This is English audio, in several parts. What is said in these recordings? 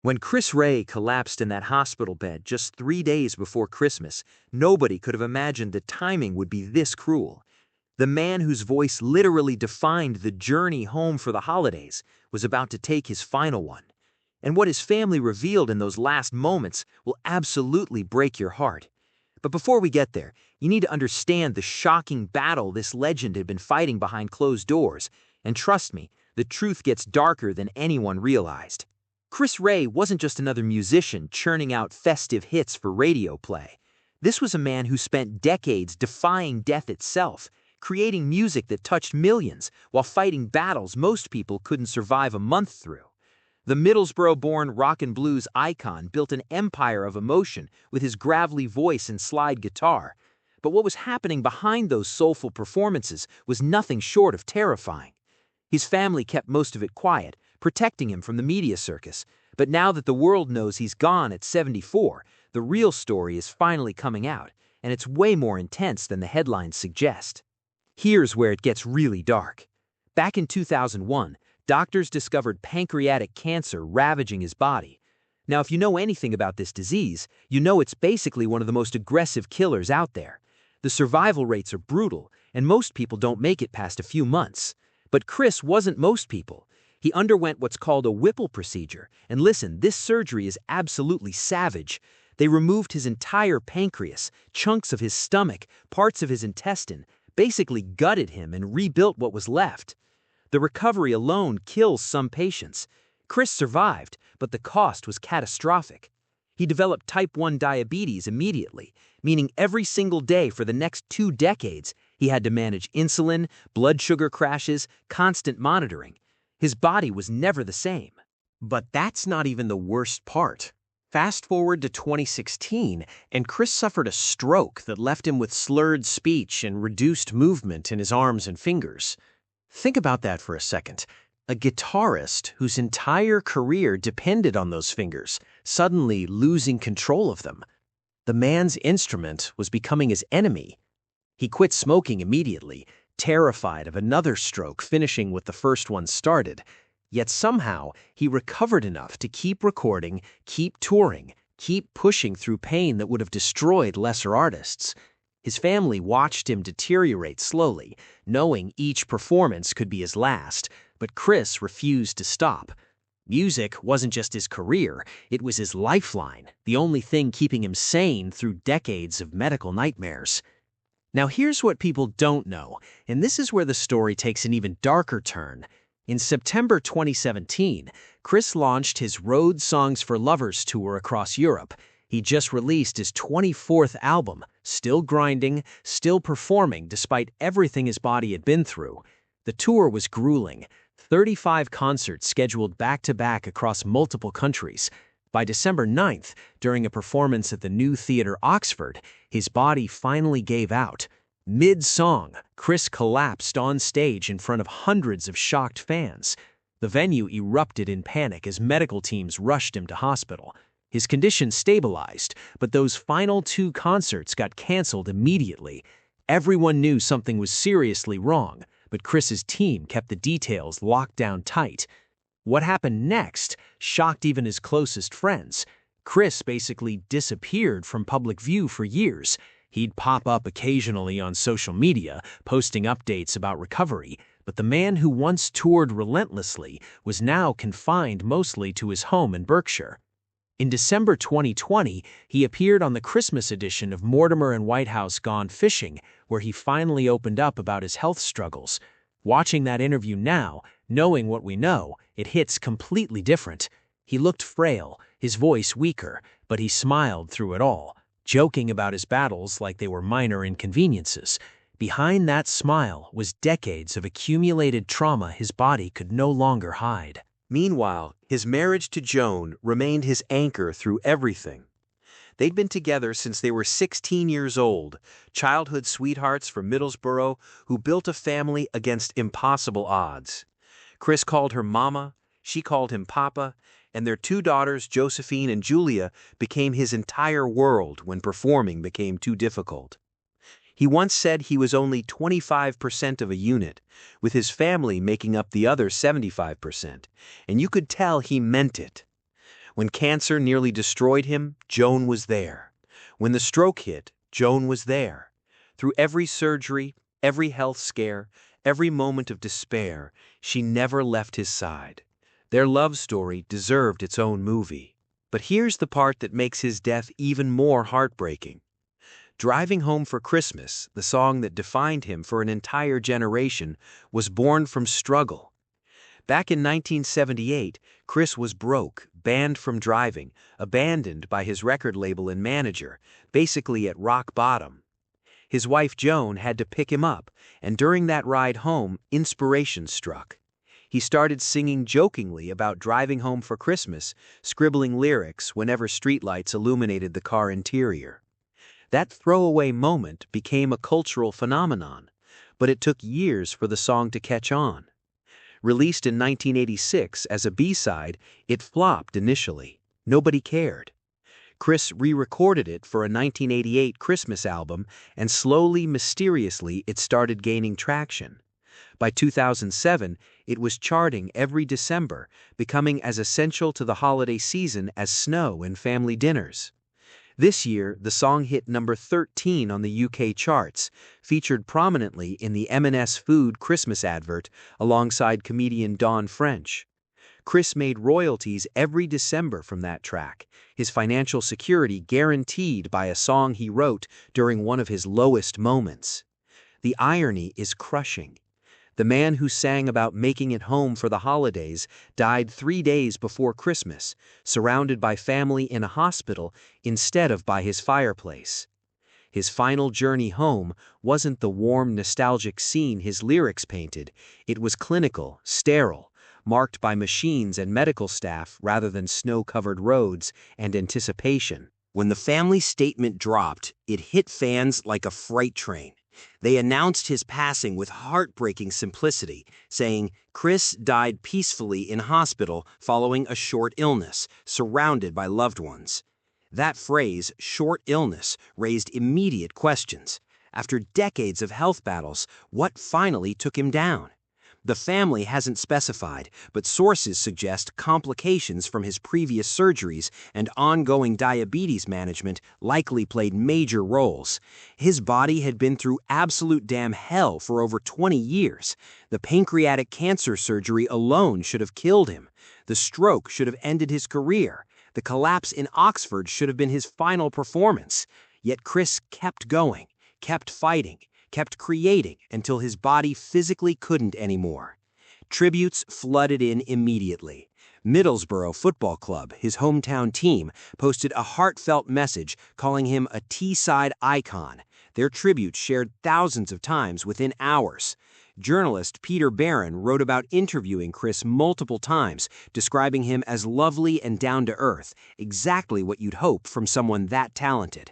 When Chris Rea collapsed in that hospital bed just 3 days before Christmas, nobody could have imagined the timing would be this cruel. The man whose voice literally defined the journey home for the holidays was about to take his final one. And what his family revealed in those last moments will absolutely break your heart. But before we get there, you need to understand the shocking battle this legend had been fighting behind closed doors. And trust me, the truth gets darker than anyone realized. Chris Rea wasn't just another musician churning out festive hits for radio play. This was a man who spent decades defying death itself, creating music that touched millions while fighting battles most people couldn't survive a month through. The Middlesbrough-born rock and blues icon built an empire of emotion with his gravelly voice and slide guitar. But what was happening behind those soulful performances was nothing short of terrifying. His family kept most of it quiet, protecting him from the media circus. But now that the world knows he's gone at 74, the real story is finally coming out, and it's way more intense than the headlines suggest. Here's where it gets really dark. Back in 2001, doctors discovered pancreatic cancer ravaging his body. Now, if you know anything about this disease, you know it's basically one of the most aggressive killers out there. The survival rates are brutal, and most people don't make it past a few months. But Chris wasn't most people. He underwent what's called a Whipple procedure, and listen, this surgery is absolutely savage. They removed his entire pancreas, chunks of his stomach, parts of his intestine, basically gutted him and rebuilt what was left. The recovery alone kills some patients. Chris survived, but the cost was catastrophic. He developed type 1 diabetes immediately, meaning every single day for the next 2 decades, he had to manage insulin, blood sugar crashes, constant monitoring. His body was never the same. But that's not even the worst part. Fast forward to 2016, and Chris suffered a stroke that left him with slurred speech and reduced movement in his arms and fingers. Think about that for a second. A guitarist whose entire career depended on those fingers, suddenly losing control of them. The man's instrument was becoming his enemy. He quit smoking immediately, terrified of another stroke finishing what the first one started. Yet somehow, he recovered enough to keep recording, keep touring, keep pushing through pain that would have destroyed lesser artists. His family watched him deteriorate slowly, knowing each performance could be his last, but Chris refused to stop. Music wasn't just his career, it was his lifeline, the only thing keeping him sane through decades of medical nightmares. Now here's what people don't know, and this is where the story takes an even darker turn. In September 2017, Chris launched his Road Songs for Lovers tour across Europe. He just released his 24th album, still grinding, still performing despite everything his body had been through. The tour was grueling, 35 concerts scheduled back-to-back across multiple countries. By December 9th, during a performance at the New Theatre Oxford, his body finally gave out. Mid-song, Chris collapsed on stage in front of hundreds of shocked fans. The venue erupted in panic as medical teams rushed him to hospital. His condition stabilized, but those final 2 concerts got canceled immediately. Everyone knew something was seriously wrong, but Chris's team kept the details locked down tight. What happened next shocked even his closest friends. Chris basically disappeared from public view for years. He'd pop up occasionally on social media, posting updates about recovery, but the man who once toured relentlessly was now confined mostly to his home in Berkshire. In December 2020, he appeared on the Christmas edition of Mortimer and Whitehouse Gone Fishing, where he finally opened up about his health struggles. Watching that interview now, knowing what we know, it hits completely different. He looked frail, his voice weaker, but he smiled through it all, joking about his battles like they were minor inconveniences. Behind that smile was decades of accumulated trauma his body could no longer hide. Meanwhile, his marriage to Joan remained his anchor through everything. They'd been together since they were 16 years old, childhood sweethearts from Middlesbrough who built a family against impossible odds. Chris called her Mama, she called him Papa, and their 2 daughters, Josephine and Julia, became his entire world when performing became too difficult. He once said he was only 25% of a unit, with his family making up the other 75%, and you could tell he meant it. When cancer nearly destroyed him, Joan was there. When the stroke hit, Joan was there. Through every surgery, every health scare, every moment of despair, she never left his side. Their love story deserved its own movie. But here's the part that makes his death even more heartbreaking. Driving Home for Christmas, the song that defined him for an entire generation, was born from struggle. Back in 1978, Chris was broke, banned from driving, abandoned by his record label and manager, basically at rock bottom. His wife Joan had to pick him up, and during that ride home, inspiration struck. He started singing jokingly about driving home for Christmas, scribbling lyrics whenever streetlights illuminated the car interior. That throwaway moment became a cultural phenomenon, but it took years for the song to catch on. Released in 1986 as a B-side, it flopped initially. Nobody cared. Chris re-recorded it for a 1988 Christmas album, and slowly, mysteriously, it started gaining traction. By 2007, it was charting every December, becoming as essential to the holiday season as snow and family dinners. This year, the song hit number 13 on the UK charts, featured prominently in the M&S Food Christmas advert alongside comedian Dawn French. Chris made royalties every December from that track, his financial security guaranteed by a song he wrote during one of his lowest moments. The irony is crushing. The man who sang about making it home for the holidays died 3 days before Christmas, surrounded by family in a hospital instead of by his fireplace. His final journey home wasn't the warm, nostalgic scene his lyrics painted. It was clinical, sterile, marked by machines and medical staff rather than snow-covered roads and anticipation. When the family statement dropped, it hit fans like a freight train. They announced his passing with heartbreaking simplicity, saying, "Chris died peacefully in hospital following a short illness, surrounded by loved ones." That phrase, short illness, raised immediate questions. After decades of health battles, what finally took him down? The family hasn't specified, but sources suggest complications from his previous surgeries and ongoing diabetes management likely played major roles. His body had been through absolute damn hell for over 20 years. The pancreatic cancer surgery alone should have killed him. The stroke should have ended his career. The collapse in Oxford should have been his final performance. Yet Chris kept going, kept fighting, kept creating until his body physically couldn't anymore. Tributes flooded in immediately. Middlesbrough Football Club, his hometown team, posted a heartfelt message calling him a Teesside icon. Their tribute shared thousands of times within hours. Journalist Peter Barron wrote about interviewing Chris multiple times, describing him as lovely and down-to-earth, exactly what you'd hope from someone that talented.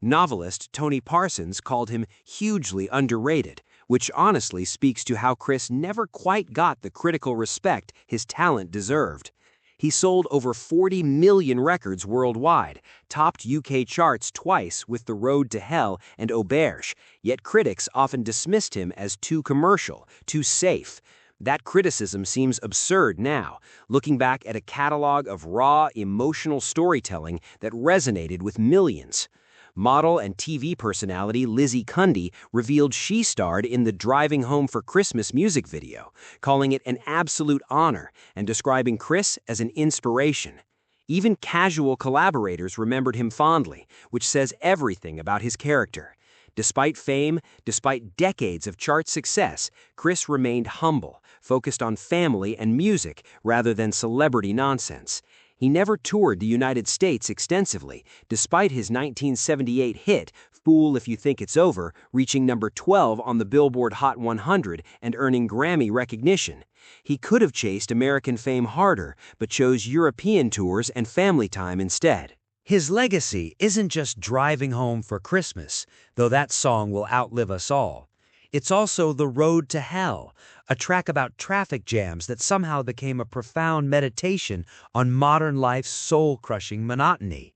Novelist Tony Parsons called him hugely underrated, which honestly speaks to how Chris never quite got the critical respect his talent deserved. He sold over 40 million records worldwide, topped UK charts twice with The Road to Hell and Auberge, yet critics often dismissed him as too commercial, too safe. That criticism seems absurd now, looking back at a catalog of raw, emotional storytelling that resonated with millions. Model and TV personality Lizzie Cundy revealed she starred in the Driving Home for Christmas music video, calling it an absolute honor and describing Chris as an inspiration. Even casual collaborators remembered him fondly, which says everything about his character. Despite fame, despite decades of chart success, Chris remained humble, focused on family and music rather than celebrity nonsense. He never toured the United States extensively, despite his 1978 hit, Fool If You Think It's Over, reaching number 12 on the Billboard Hot 100 and earning Grammy recognition. He could have chased American fame harder, but chose European tours and family time instead. His legacy isn't just Driving Home for Christmas, though that song will outlive us all. It's also The Road to Hell, a track about traffic jams that somehow became a profound meditation on modern life's soul-crushing monotony.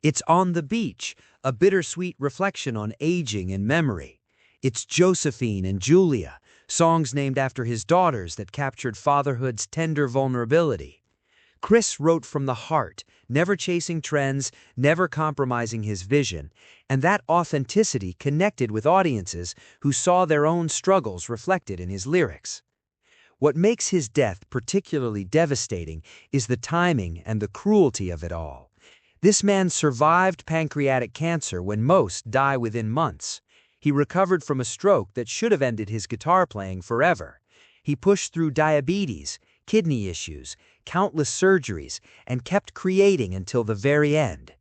It's On the Beach, a bittersweet reflection on aging and memory. It's Josephine and Julia, songs named after his daughters that captured fatherhood's tender vulnerability. Chris wrote from the heart, never chasing trends, never compromising his vision, and that authenticity connected with audiences who saw their own struggles reflected in his lyrics. What makes his death particularly devastating is the timing and the cruelty of it all. This man survived pancreatic cancer when most die within months. He recovered from a stroke that should have ended his guitar playing forever. He pushed through diabetes, kidney issues, countless surgeries, and kept creating until the very end.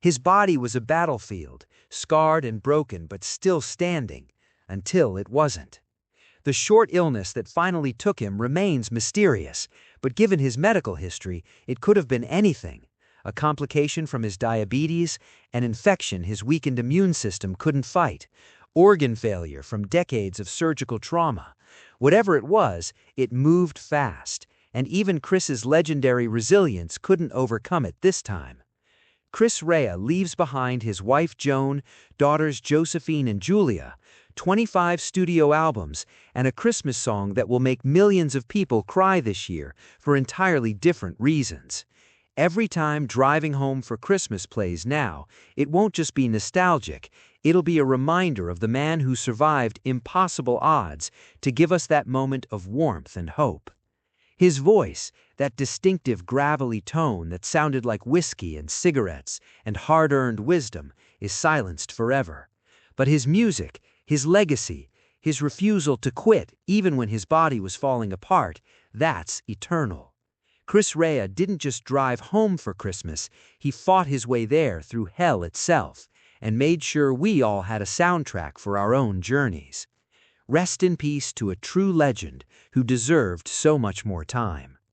His body was a battlefield, scarred and broken but still standing, until it wasn't. The short illness that finally took him remains mysterious, but given his medical history, it could have been anything. A complication from his diabetes, an infection his weakened immune system couldn't fight, organ failure from decades of surgical trauma. Whatever it was, it moved fast, and even Chris's legendary resilience couldn't overcome it this time. Chris Rea leaves behind his wife Joan, daughters Josephine and Julia, 25 studio albums, and a Christmas song that will make millions of people cry this year for entirely different reasons. Every time Driving Home for Christmas plays now, it won't just be nostalgic, it'll be a reminder of the man who survived impossible odds to give us that moment of warmth and hope. His voice, that distinctive gravelly tone that sounded like whiskey and cigarettes and hard-earned wisdom, is silenced forever. But his music, his legacy, his refusal to quit even when his body was falling apart, that's eternal. Chris Rea didn't just drive home for Christmas, he fought his way there through hell itself, and made sure we all had a soundtrack for our own journeys. Rest in peace to a true legend who deserved so much more time.